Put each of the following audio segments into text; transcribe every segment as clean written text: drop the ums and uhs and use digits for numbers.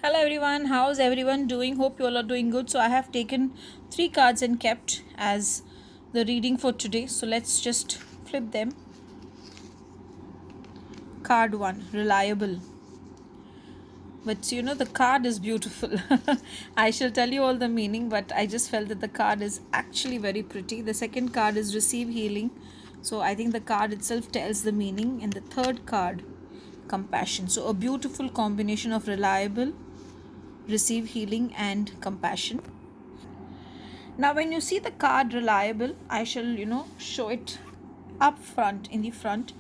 Hello everyone, how's everyone doing? Hope you all are doing good. So I have taken three cards and kept as the reading for today. So let's just flip them. Card 1, reliable. But the card is beautiful. I shall tell you all the meaning, but I just felt that the card is actually very pretty. The second card is receive healing. So I think the card itself tells the meaning. And the third card, compassion. So a beautiful combination of reliable, receive healing and compassion. Now when you see the card reliable, I shall show it up front, in the front.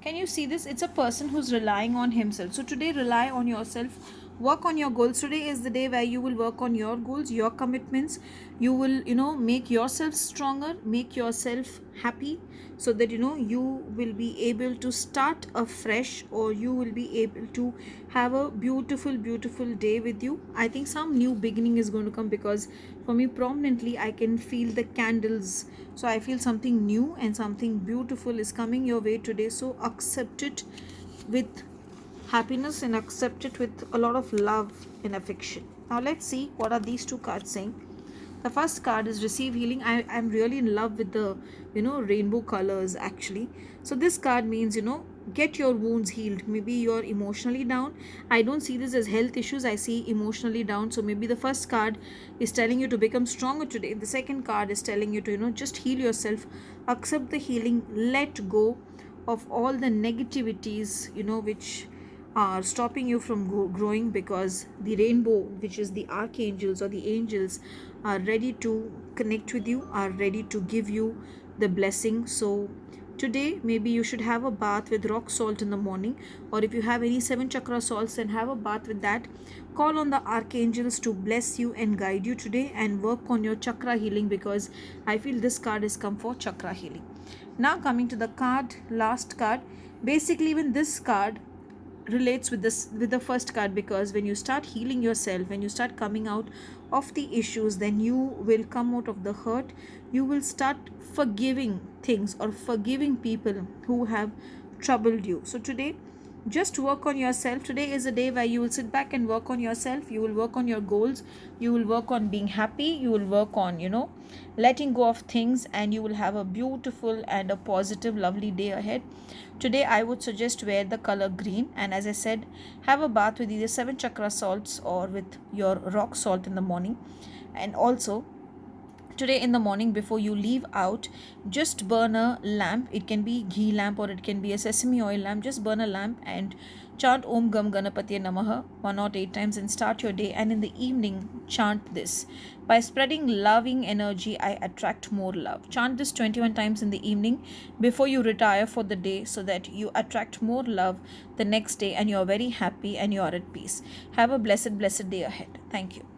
Can you see this? It's a person who's relying on himself. So today, rely on yourself, work on your goals. Today is the day where you will work on your goals, your commitments. You will make yourself stronger, make yourself happy, so that you will be able to start afresh, or you will be able to have a beautiful day with you. I think some new beginning is going to come, because for me prominently I can feel the candles. So I feel something new and something beautiful is coming your way today. So accept it with happiness and accept it with a lot of love and affection. Now let's see what are these two cards saying. The first card is receive healing. I'm really in love with the rainbow colors actually. So this card means get your wounds healed. Maybe you're emotionally down. I don't see this as health issues, I see emotionally down. So maybe the first card is telling you to become stronger today. The second card is telling you to just heal yourself, accept the healing, let go of all the negativities which are stopping you from growing, because the rainbow, which is the archangels or the angels, are ready to connect with you, are ready to give you the blessing. So today maybe you should have a bath with rock salt in the morning, or if you have any 7 chakra salts, then have a bath with that. Call on the archangels to bless you and guide you today, and work on your chakra healing, because I feel this card has come for chakra healing. Now coming to the card, last card. Basically, even this card relates with the first card, because when you start healing yourself, when you start coming out of the issues, then you will come out of the hurt. You will start forgiving things or forgiving people who have troubled you. So today, just work on yourself. Today is a day where you will sit back and work on yourself. You will work on your goals, you will work on being happy, you will work on letting go of things, and you will have a beautiful and a positive, lovely day ahead. Today I would suggest wear the color green, and as I said, have a bath with either 7 chakra salts or with your rock salt in the morning. And also, today in the morning, before you leave out, just burn a lamp. It can be ghee lamp or it can be a sesame oil lamp. Just burn a lamp and chant Om Gam Ganapatiye Namaha 108 times and start your day. And in the evening, chant this. By spreading loving energy, I attract more love. Chant this 21 times in the evening before you retire for the day, so that you attract more love the next day and you are very happy and you are at peace. Have a blessed day ahead. Thank you.